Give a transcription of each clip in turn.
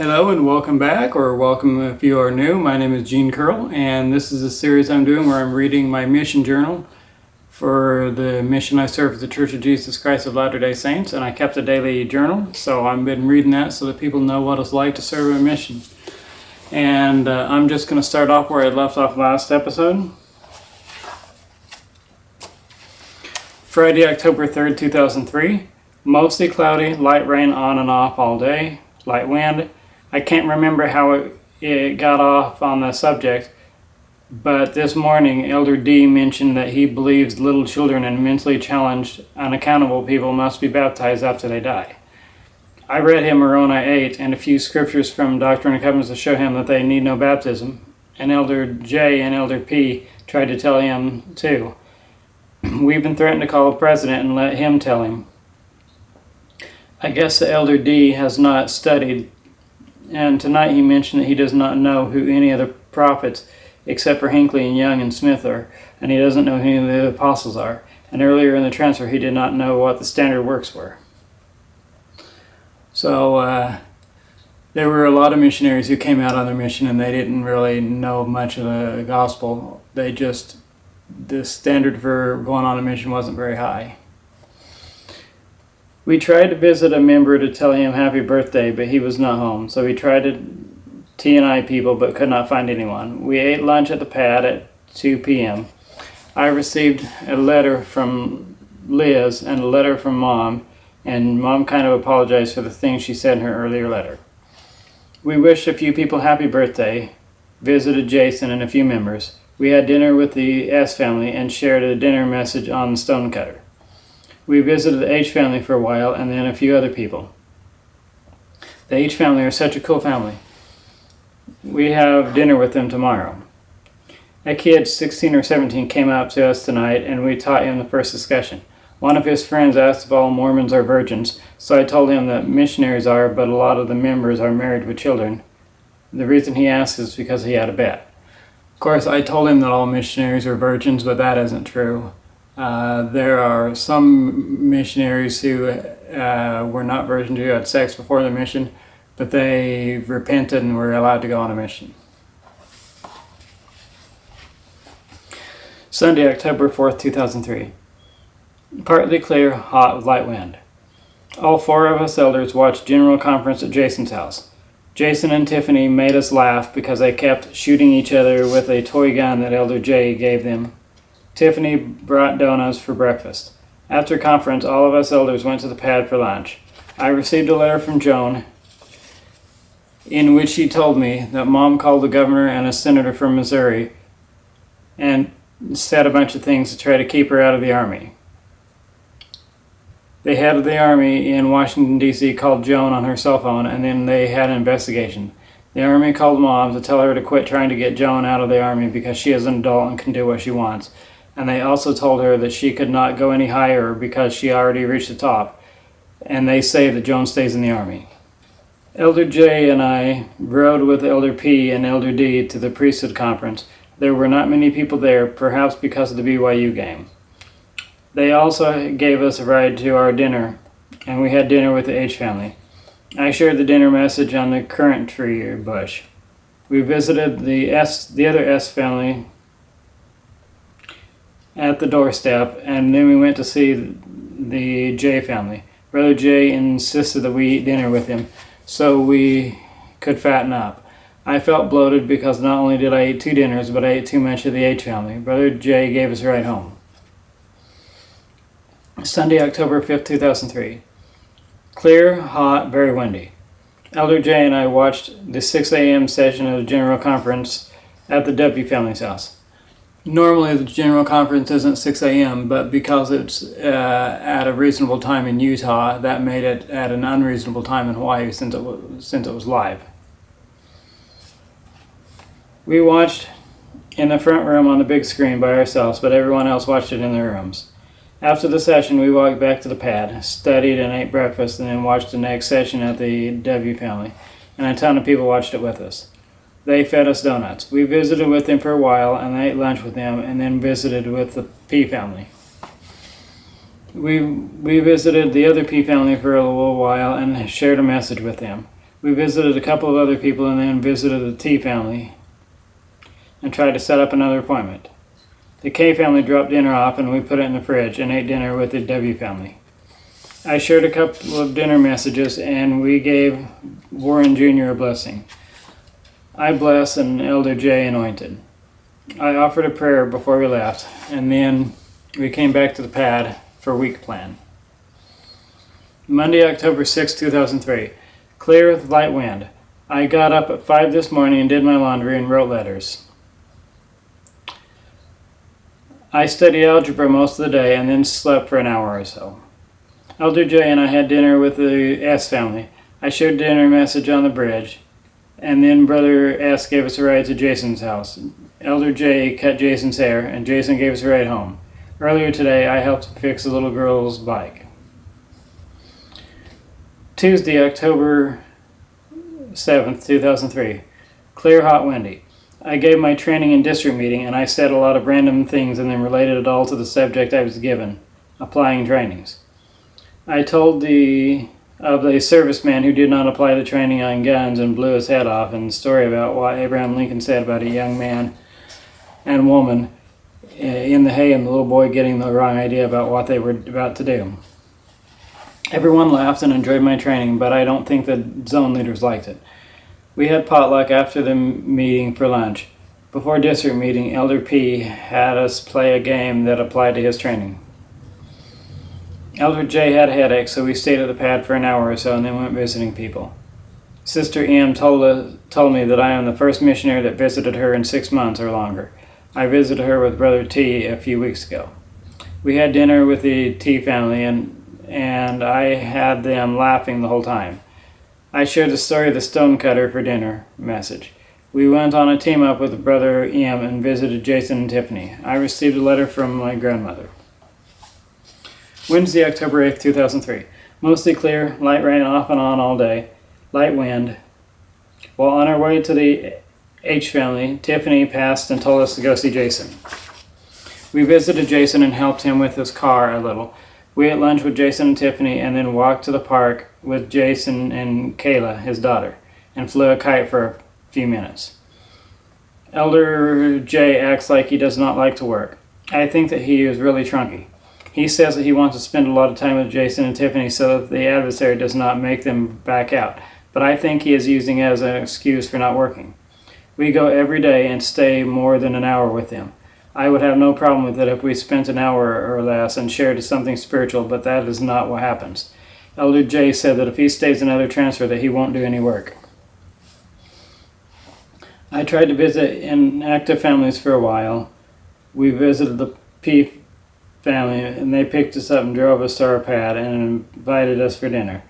Hello and welcome back, or welcome if you are new. My name is Gene Curl, and this is a series I'm doing where I'm reading my mission journal for the mission I serve at the Church of Jesus Christ of Latter-day Saints, and I kept a daily journal, so I've been reading that so that people know what it's like to serve a mission. And I'm just going to start off where I left off last episode. Friday, October 3rd, 2003. Mostly cloudy, light rain on and off all day, light wind. I can't remember how it got off on the subject, but this morning Elder D mentioned that he believes little children and mentally challenged, unaccountable people must be baptized after they die. I read him Moroni 8 and a few scriptures from Doctrine and Covenants to show him that they need no baptism, and Elder J and Elder P tried to tell him too. We've been threatened to call the president and let him tell him. I guess the Elder D has not studied, and tonight he mentioned that he does not know who any of the prophets except for Hinckley and Young and Smith are, and he doesn't know who any of the apostles are. And earlier in the transfer he did not know what the standard works were. So there were a lot of missionaries who came out on their mission and they didn't really know much of the gospel. The standard for going on a mission wasn't very high. We tried to visit a member to tell him happy birthday, but he was not home. So we tried to T&I people, but could not find anyone. We ate lunch at the pad at 2 p.m. I received a letter from Liz and a letter from Mom, and Mom kind of apologized for the things she said in her earlier letter. We wished a few people happy birthday, visited Jason and a few members. We had dinner with the S family and shared a dinner message on the stonecutter. We visited the H family for a while and then a few other people. The H family are such a cool family. We have dinner with them tomorrow. A kid, 16 or 17, came up to us tonight and we taught him the first discussion. One of his friends asked if all Mormons are virgins, so I told him that missionaries are, but a lot of the members are married with children. The reason he asked is because he had a bet. Of course, I told him that all missionaries are virgins, but that isn't true. There are some missionaries who were not virgins who had sex before the mission, but they repented and were allowed to go on a mission. Sunday, October 4th, 2003. Partly clear, hot with light wind. All four of us elders watched General Conference at Jason's house. Jason and Tiffany made us laugh because they kept shooting each other with a toy gun that Elder J gave them. Tiffany brought donuts for breakfast. After conference, all of us elders went to the pad for lunch. I received a letter from Joan in which she told me that Mom called the governor and a senator from Missouri and said a bunch of things to try to keep her out of the Army. The head of the Army in Washington, D.C. called Joan on her cell phone, and then they had an investigation. The Army called Mom to tell her to quit trying to get Joan out of the Army because she is an adult and can do what she wants. And they also told her that she could not go any higher because she already reached the top. And they say that Joan stays in the Army. Elder J and I rode with Elder P and Elder D to the priesthood conference. There were not many people there, perhaps because of the BYU game. They also gave us a ride to our dinner, and we had dinner with the H family. I shared the dinner message on the currant tree or bush. We visited the other S family at the doorstep, and then we went to see the J family. Brother J insisted that we eat dinner with him so we could fatten up. I felt bloated because not only did I eat 2 dinners, but I ate too much of the H family. Brother J gave us a ride home. Sunday, October 5th, 2003. Clear, hot, very windy. Elder J and I watched the 6 a.m. session of the General Conference at the W family's house. Normally the General Conference isn't 6 a.m., but because it's at a reasonable time in Utah, that made it at an unreasonable time in Hawaii since it was live. We watched in the front room on the big screen by ourselves, but everyone else watched it in their rooms. After the session, we walked back to the pad, studied and ate breakfast, and then watched the next session at the W family, and a ton of people watched it with us. They fed us donuts. We visited with them for a while and ate lunch with them, and then visited with the P family. We visited the other P family for a little while and shared a message with them. We visited a couple of other people and then visited the T family and tried to set up another appointment. The K family dropped dinner off and we put it in the fridge and ate dinner with the W family. I shared a couple of dinner messages and we gave Warren Jr. a blessing. I blessed and Elder J anointed. I offered a prayer before we left, and then we came back to the pad for week plan. Monday, October 6, 2003. Clear with light wind. I got up at 5 this morning and did my laundry and wrote letters. I studied algebra most of the day and then slept for an hour or so. Elder J and I had dinner with the S family. I shared dinner message on the bridge, and then Brother S gave us a ride to Jason's house. Elder J cut Jason's hair, and Jason gave us a ride home. Earlier today, I helped fix the little girl's bike. Tuesday, October 7th, 2003. Clear, hot, windy. I gave my training and district meeting, and I said a lot of random things and then related it all to the subject I was given, applying trainings. I told of the serviceman who did not apply the training on guns and blew his head off, and the story about what Abraham Lincoln said about a young man and woman in the hay and the little boy getting the wrong idea about what they were about to do. Everyone laughed and enjoyed my training, but I don't think the zone leaders liked it. We had potluck after the meeting for lunch. Before district meeting, Elder P had us play a game that applied to his training. Elder J had a headache, so we stayed at the pad for an hour or so and then went visiting people. Sister M told me that I am the first missionary that visited her in 6 months or longer. I visited her with Brother T a few weeks ago. We had dinner with the T family and I had them laughing the whole time. I shared the story of the stonecutter for dinner message. We went on a team up with Brother M and visited Jason and Tiffany. I received a letter from my grandmother. Wednesday, October 8th, 2003. Mostly clear, light rain off and on all day, light wind. While on our way to the H family, Tiffany passed and told us to go see Jason. We visited Jason and helped him with his car a little. We ate lunch with Jason and Tiffany and then walked to the park with Jason and Kayla, his daughter, and flew a kite for a few minutes. Elder J acts like he does not like to work. I think that he is really trunky. He says that he wants to spend a lot of time with Jason and Tiffany so that the adversary does not make them back out, but I think he is using it as an excuse for not working. We go every day and stay more than an hour with them. I would have no problem with it if we spent an hour or less and shared something spiritual, but that is not what happens. Elder J said that if he stays another transfer that he won't do any work. I tried to visit inactive families for a while. We visited the P family and they picked us up and drove us to our pad and invited us for dinner.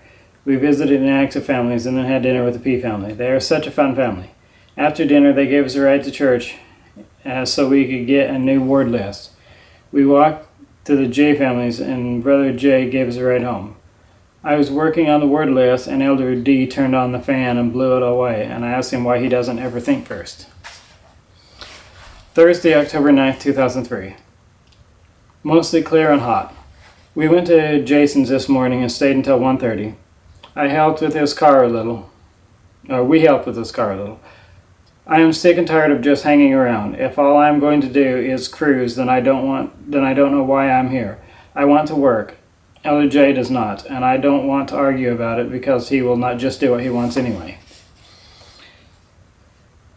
We visited inactive families and then had dinner with the P family. They are such a fun family. After dinner they gave us a ride to church so we could get a new word list. We walked to the J families and Brother J gave us a ride home. I was working on the word list and Elder D turned on the fan and blew it away, and I asked him why he doesn't ever think first. Thursday, October 9th, 2003. Mostly clear and hot. We went to Jason's this morning and stayed until 1:30. I helped with his car a little. We helped with his car a little. I am sick and tired of just hanging around. If all I am going to do is cruise, then I don't know why I'm here. I want to work. Elder J does not, and I don't want to argue about it because he will not just do what he wants anyway.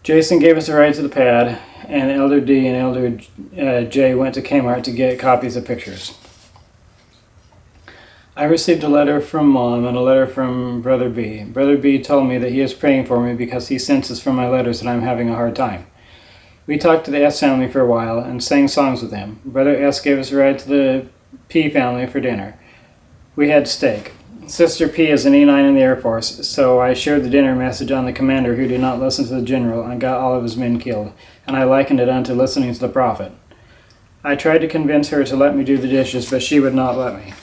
Jason gave us a ride to the pad, and Elder D and Elder J went to Kmart to get copies of pictures. I received a letter from Mom and a letter from Brother B. Brother B told me that he is praying for me because he senses from my letters that I'm having a hard time. We talked to the S family for a while and sang songs with them. Brother S gave us a ride to the P family for dinner. We had steak. Sister P is an E9 in the Air Force, so I shared the dinner message on the commander who did not listen to the general and got all of his men killed, and I likened it unto listening to the prophet. I tried to convince her to let me do the dishes, but she would not let me.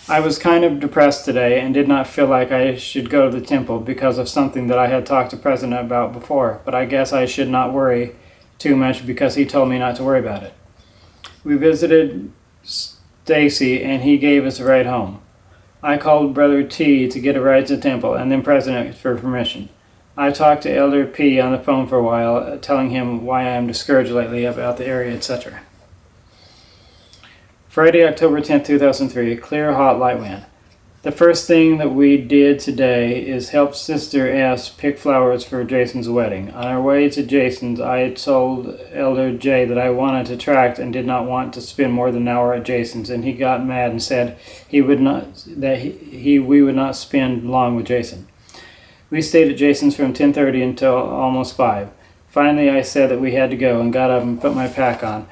I was kind of depressed today and did not feel like I should go to the temple because of something that I had talked to President about before, but I guess I should not worry too much because he told me not to worry about it. We visited Stacy and he gave us a ride home. I called Brother T to get a ride to the temple, and then President for permission. I talked to Elder P on the phone for a while, telling him why I am discouraged lately about the area, etc. Friday, October 10th, 2003, clear, hot, light wind. The first thing that we did today is help Sister S pick flowers for Jason's wedding. On our way to Jason's, I told Elder J that I wanted to tract and did not want to spend more than an hour at Jason's, and he got mad and said we would not spend long with Jason. We stayed at Jason's from 10:30 until almost 5. Finally, I said that we had to go and got up and put my pack on,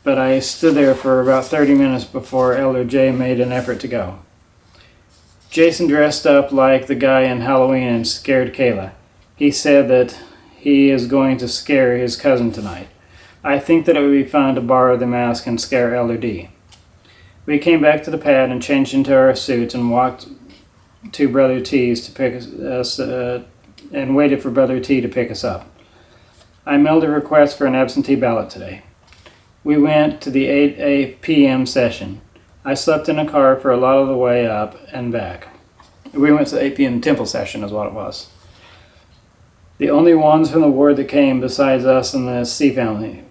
but I stood there for about 30 minutes before Elder J made an effort to go. Jason dressed up like the guy in Halloween and scared Kayla. He said that he is going to scare his cousin tonight. I think that it would be fun to borrow the mask and scare Elder D. We came back to the pad and changed into our suits and walked to Brother T's to pick us and waited for Brother T to pick us up. I mailed a request for an absentee ballot today. We went to the 8 p.m. session. I slept in a car for a lot of the way up and back. We went to the 8 p.m. temple session is what it was. The only ones from the ward that came besides us and the C family.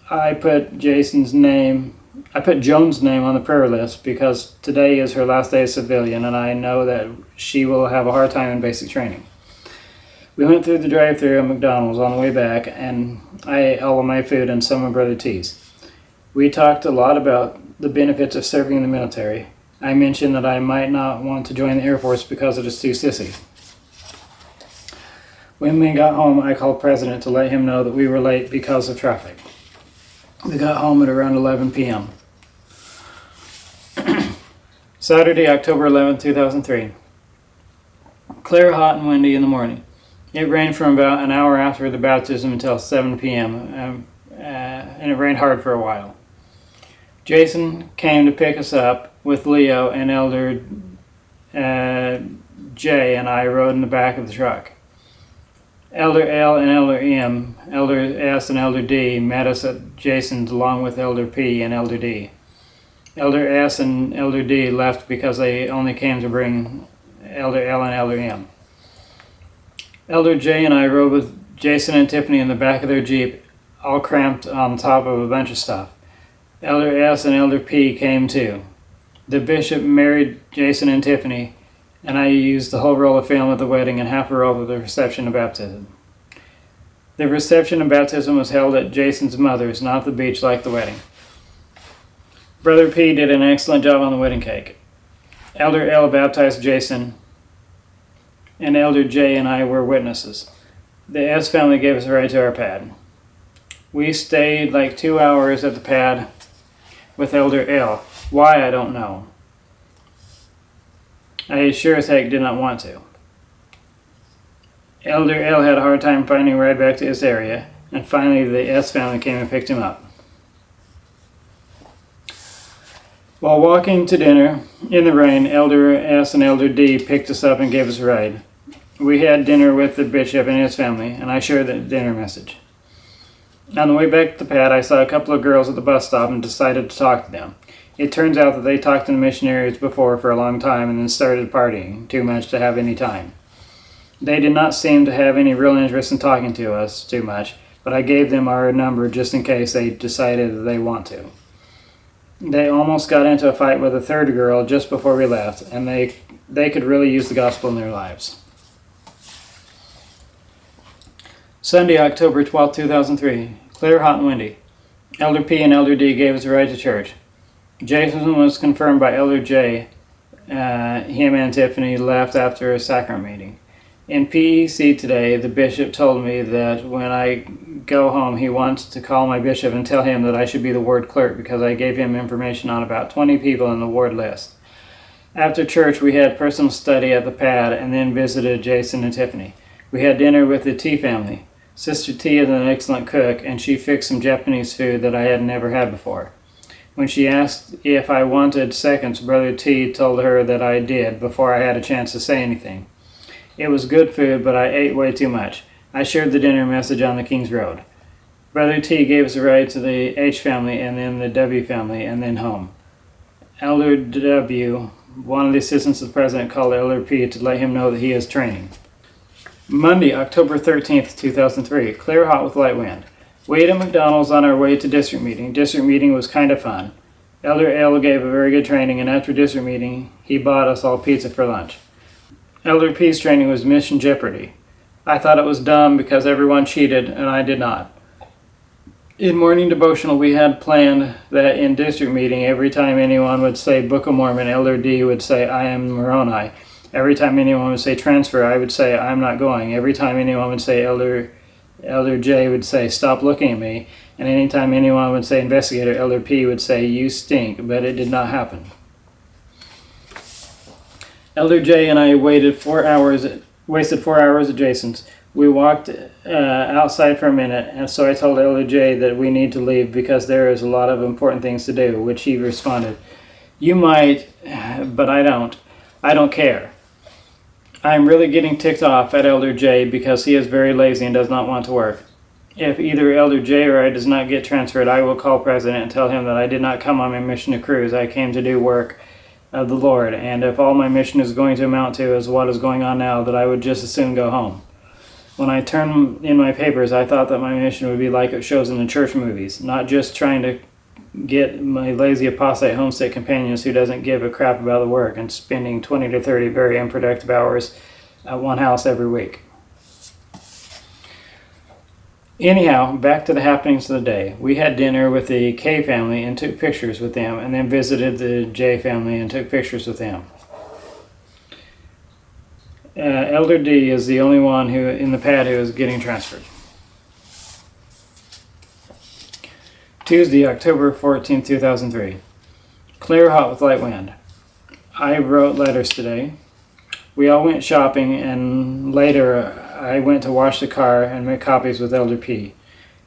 I put Joan's name on the prayer list because today is her last day as civilian, and I know that she will have a hard time in basic training. We went through the drive-thru at McDonald's on the way back, and I ate all of my food and some of Brother T's. We talked a lot about the benefits of serving in the military. I mentioned that I might not want to join the Air Force because it is too sissy. When we got home, I called President to let him know that we were late because of traffic. We got home at around 11 p.m. Saturday, October 11, 2003. Clear, hot, and windy in the morning. It rained from about an hour after the baptism until 7 p.m., and it rained hard for a while. Jason came to pick us up with Leo, and Elder J and I rode in the back of the truck. Elder L and Elder M, Elder S and Elder D met us at Jason's along with Elder P and Elder D. Elder S and Elder D left because they only came to bring Elder L and Elder M. Elder J and I rode with Jason and Tiffany in the back of their Jeep, all cramped on top of a bunch of stuff. Elder S and Elder P came too. The bishop married Jason and Tiffany, and I used the whole roll of film at the wedding and half a roll of the reception and baptism. The reception and baptism was held at Jason's mother's, not the beach like the wedding. Brother P did an excellent job on the wedding cake. Elder L baptized Jason, and Elder J and I were witnesses. The S family gave us a ride to our pad. We stayed like 2 hours at the pad with Elder L. Why, I don't know. I sure as heck did not want to. Elder L had a hard time finding a ride back to his area, and finally the S family came and picked him up. While walking to dinner in the rain, Elder S and Elder D picked us up and gave us a ride. We had dinner with the bishop and his family, and I shared the dinner message. On the way back to the pad, I saw a couple of girls at the bus stop and decided to talk to them. It turns out that they talked to the missionaries before for a long time and then started partying too much to have any time. They did not seem to have any real interest in talking to us too much, but I gave them our number just in case they decided that they want to. They almost got into a fight with a third girl just before we left, and they could really use the gospel in their lives. Sunday, October 12, 2003. Clear, hot, and windy. Elder P and Elder D gave us a ride to church. Jason was confirmed by Elder J. Him and Tiffany left after a sacrament meeting. In PEC today, the bishop told me that when I go home, he wants to call my bishop and tell him that I should be the ward clerk because I gave him information on about 20 people in the ward list. After church, we had personal study at the pad and then visited Jason and Tiffany. We had dinner with the T family. Sister T is an excellent cook, and she fixed some Japanese food that I had never had before. When she asked if I wanted seconds, Brother T told her that I did before I had a chance to say anything. It was good food, but I ate way too much. I shared the dinner message on the King's Road. Brother T gave us a ride to the H family and then the W family and then home. Elder W One of the assistants of the president called Elder P to let him know that he is training. Monday, October 13th, 2003. Clear, hot with light wind. We ate at McDonald's on our way to district meeting. District meeting was kind of fun. Elder L gave a very good training, and after district meeting, he bought us all pizza for lunch. Elder P's training was Mission Jeopardy! I thought it was dumb because everyone cheated, and I did not. In morning devotional, we had planned that in district meeting, every time anyone would say Book of Mormon, Elder D would say, I am Moroni. Every time anyone would say transfer, I would say, I'm not going. Every time anyone would say Elder J would say, stop looking at me. And anytime anyone would say investigator, Elder P would say, you stink. But it did not happen. Elder J and I wasted 4 hours at Jason's. We walked outside for a minute, and so I told Elder J that we need to leave because there is a lot of important things to do, which he responded, you might, but I don't. I don't care. I am really getting ticked off at Elder J because he is very lazy and does not want to work. If either Elder J or I does not get transferred, I will call President and tell him that I did not come on my mission to cruise. I came to do work of the Lord, and if all my mission is going to amount to is what is going on now, that I would just as soon go home. When I turned in my papers, I thought that my mission would be like it shows in the church movies, not just trying to get my lazy apostate homesick companions who doesn't give a crap about the work and spending 20 to 30 very unproductive hours at one house every week. Anyhow, back to the happenings of the day. We had dinner with the K family and took pictures with them, and then visited the J family and took pictures with them. Elder D is the only one who in the pad who is getting transferred. Tuesday, October 14, 2003. Clear, hot with light wind. I wrote letters today. We all went shopping, and later I went to wash the car and make copies with Elder P.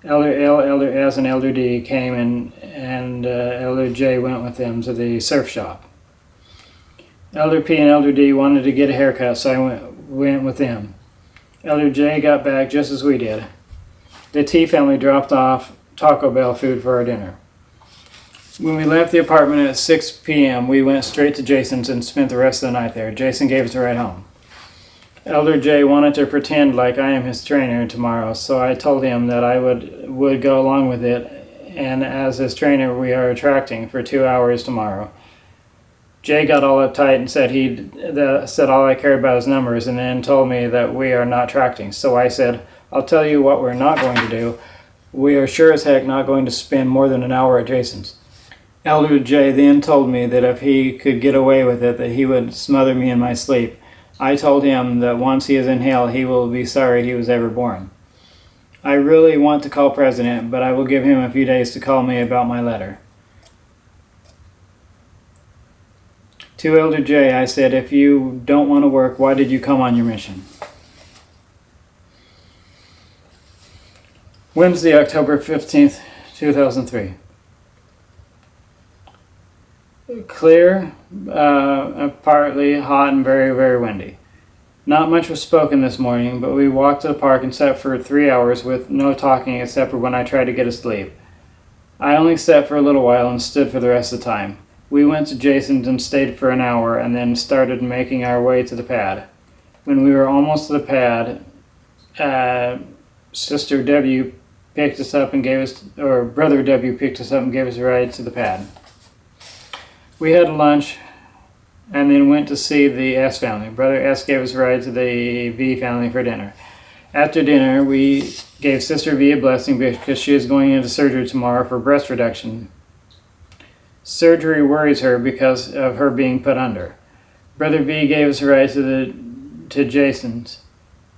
Elder L, Elder S, and Elder D came, and Elder J went with them to the surf shop. Elder P and Elder D wanted to get a haircut, so I went with them. Elder J got back just as we did. The T family dropped off Taco Bell food for our dinner. When we left the apartment at 6 p.m., we went straight to Jason's and spent the rest of the night there. Jason gave us a ride home. Elder J wanted to pretend like I am his trainer tomorrow, so I told him that I would go along with it, and as his trainer we are attracting for 2 hours tomorrow. Jay got all uptight and said all I cared about is numbers, and then told me that we are not tracting. So I said, I'll tell you what we're not going to do. We are sure as heck not going to spend more than an hour at Jason's. Elder J then told me that if he could get away with it, that he would smother me in my sleep. I told him that once he is in hell, he will be sorry he was ever born. I really want to call President, but I will give him a few days to call me about my letter. To Elder J, I said, if you don't want to work, why did you come on your mission? Wednesday, October 15th, 2003. Clear, partly hot and very, very windy. Not much was spoken this morning, but we walked to the park and sat for 3 hours with no talking except for when I tried to get to sleep. I only sat for a little while and stood for the rest of the time. We went to Jason's and stayed for an hour and then started making our way to the pad. When we were almost to the pad, Sister W picked us up and Brother W picked us up and gave us a ride to the pad. We had lunch and then went to see the S family. Brother S gave us a ride to the V family for dinner. After dinner, we gave Sister V a blessing because she is going into surgery tomorrow for breast reduction. Surgery worries her because of her being put under. Brother V gave us a ride to Jason's.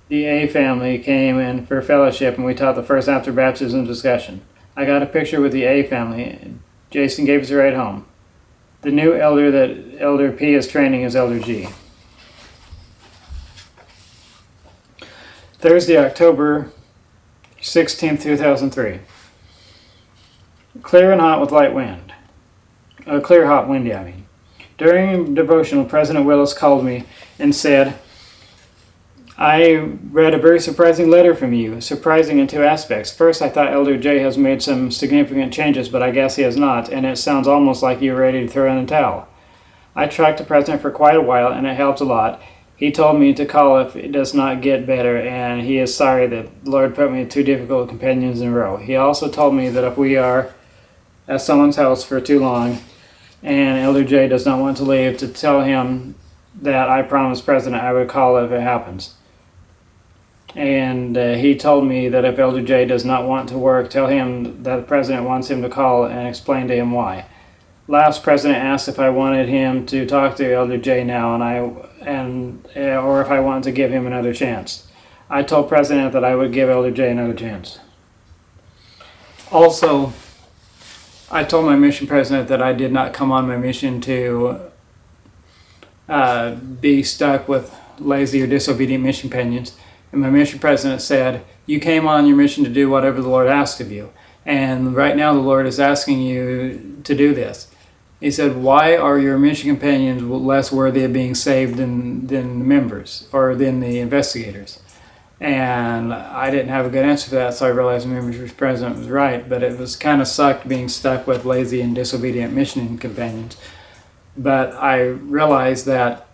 The A family came in for fellowship, and we taught the first after baptism discussion. I got a picture with the A family. Jason gave us a ride home. The new elder that Elder P is training is Elder G. Thursday, October 16th, 2003. Clear and hot with light wind. Clear, hot, windy, I mean. During devotional, President Willis called me and said, I read a very surprising letter from you. Surprising in two aspects. First, I thought Elder J has made some significant changes, but I guess he has not, and it sounds almost like you're ready to throw in the towel. I tracked the president for quite a while, and it helped a lot. He told me to call if it does not get better, and he is sorry that the Lord put me 2 difficult companions in a row. He also told me that if we are at someone's house for too long, and Elder J does not want to leave, to tell him that I promised President I would call if it happens. And he told me that if Elder J does not want to work, tell him that the President wants him to call and explain to him why. Last President asked if I wanted him to talk to Elder J now, or if I wanted to give him another chance. I told President that I would give Elder J another chance. Also, I told my mission president that I did not come on my mission to be stuck with lazy or disobedient mission companions. And my mission president said, "You came on your mission to do whatever the Lord asked of you. And right now the Lord is asking you to do this." He said, "Why are your mission companions less worthy of being saved than the members or than the investigators?" And I didn't have a good answer for that, so I realized the mission president was right. But it was kind of sucked being stuck with lazy and disobedient mission companions. But I realized that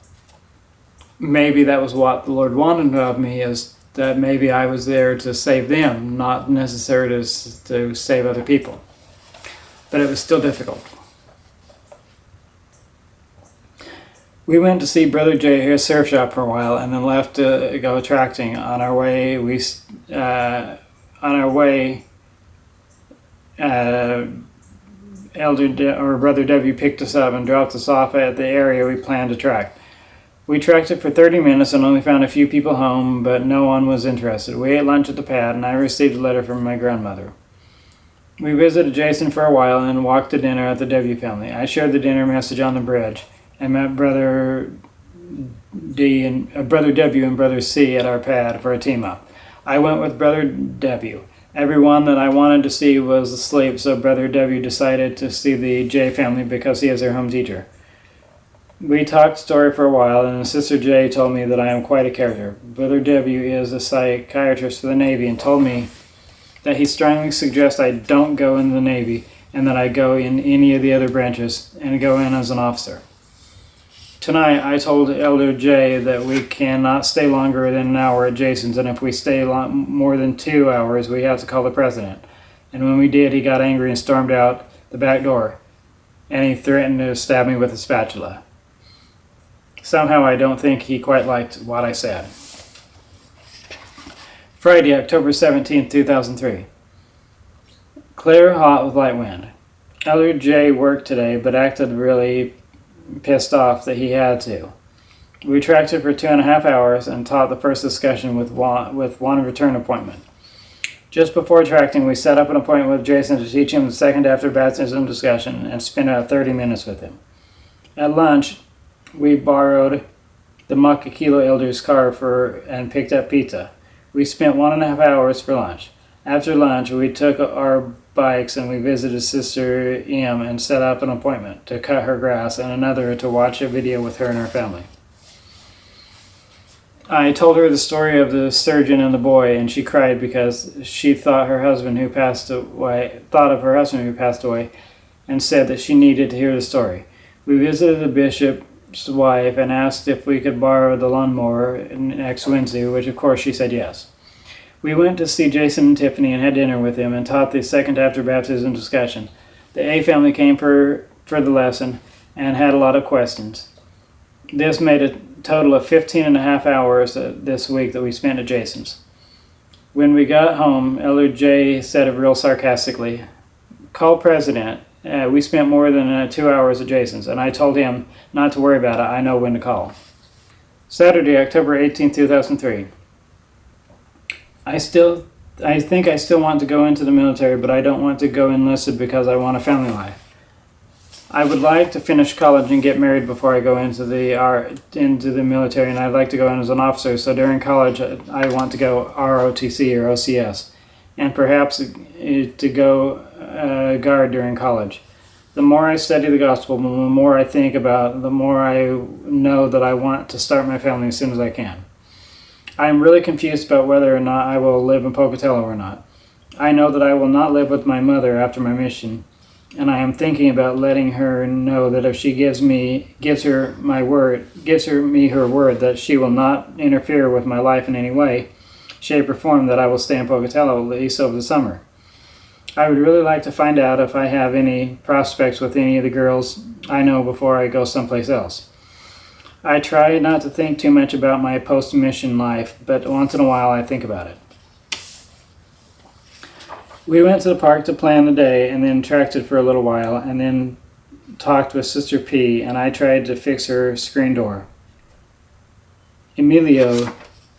maybe that was what the Lord wanted of me, is that maybe I was there to save them, not necessarily to save other people. But it was still difficult. We went to see Brother J at his surf shop for a while, and then left to go tracting. On our way, Brother W picked us up and dropped us off at the area we planned to track. We tracked it for 30 minutes and only found a few people home, but no one was interested. We ate lunch at the pad, and I received a letter from my grandmother. We visited Jason for a while and walked to dinner at the W family. I shared the dinner message on the bridge and met Brother W and Brother C at our pad for a team-up. I went with Brother W. Everyone that I wanted to see was asleep, so Brother W decided to see the J family because he is their home teacher. We talked story for a while, and Sister J told me that I am quite a character. Brother W is a psychiatrist for the Navy and told me that he strongly suggests I don't go in the Navy and that I go in any of the other branches and go in as an officer. Tonight, I told Elder J that we cannot stay longer than an hour at Jason's, and if we stay more than 2 hours, we have to call the president. And when we did, he got angry and stormed out the back door, and he threatened to stab me with a spatula. Somehow, I don't think he quite liked what I said. Friday, October 17th, 2003. Clear, hot with light wind. Elder J worked today, but acted really pissed off that he had to. We tracked it for 2.5 hours and taught the first discussion with one return appointment. Just before tracking, we set up an appointment with Jason to teach him the second after baptism discussion and spent about 30 minutes with him. At lunch, we borrowed the Makakilo Elder's car and picked up pizza. We spent 1.5 hours for lunch. After lunch, we took our bikes and we visited Sister M and set up an appointment to cut her grass and another to watch a video with her and her family. I told her the story of the surgeon and the boy, and she cried because she thought of her husband who passed away, and said that she needed to hear the story. We visited the bishop's wife and asked if we could borrow the lawnmower next Wednesday, which of course she said yes. We went to see Jason and Tiffany and had dinner with them and taught the second after baptism discussion. The A family came for the lesson and had a lot of questions. This made a total of 15.5 hours this week that we spent at Jason's. When we got home, Elder J said real sarcastically, "Call President. We spent more than 2 hours at Jason's," and I told him not to worry about it. I know when to call. Saturday, October 18, 2003. I think I still want to go into the military, but I don't want to go enlisted because I want a family life. I would like to finish college and get married before I go into the military, and I'd like to go in as an officer, so during college I want to go ROTC or OCS, and perhaps to go guard during college. The more I study the gospel, the more I think about it, the more I know that I want to start my family as soon as I can. I am really confused about whether or not I will live in Pocatello or not. I know that I will not live with my mother after my mission, and I am thinking about letting her know that if she gives me her word that she will not interfere with my life in any way, shape, or form, that I will stay in Pocatello at least over the summer. I would really like to find out if I have any prospects with any of the girls I know before I go someplace else. I try not to think too much about my post-mission life, but once in a while I think about it. We went to the park to plan the day and then tracked it for a little while and then talked with Sister P, and I tried to fix her screen door. Emilio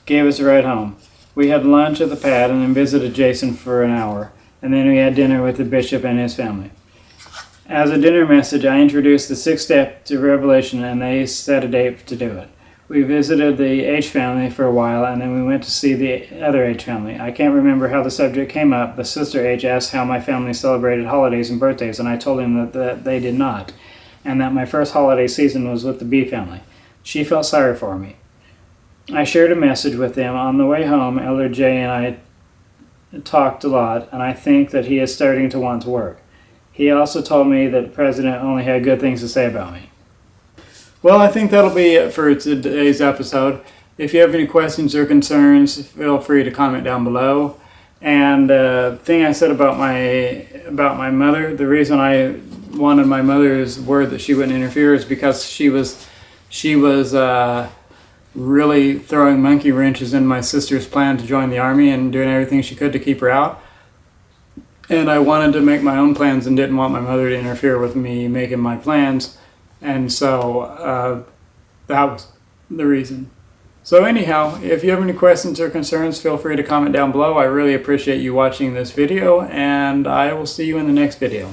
gave us a ride home. We had lunch at the pad and then visited Jason for an hour, and then we had dinner with the bishop and his family. As a dinner message, I introduced the 6th step to Revelation, and they set a date to do it. We visited the H family for a while, and then we went to see the other H family. I can't remember how the subject came up, but Sister H asked how my family celebrated holidays and birthdays, and I told him that they did not, and that my first holiday season was with the B family. She felt sorry for me. I shared a message with them. On the way home, Elder J and I talked a lot, and I think that he is starting to want to work. He also told me that the President only had good things to say about me. Well, I think that'll be it for today's episode. If you have any questions or concerns, feel free to comment down below. And the thing I said about my mother, the reason I wanted my mother's word that she wouldn't interfere is because she was really throwing monkey wrenches in my sister's plan to join the Army and doing everything she could to keep her out. And I wanted to make my own plans and didn't want my mother to interfere with me making my plans. And so that was the reason. So anyhow, if you have any questions or concerns, feel free to comment down below. I really appreciate you watching this video, and I will see you in the next video.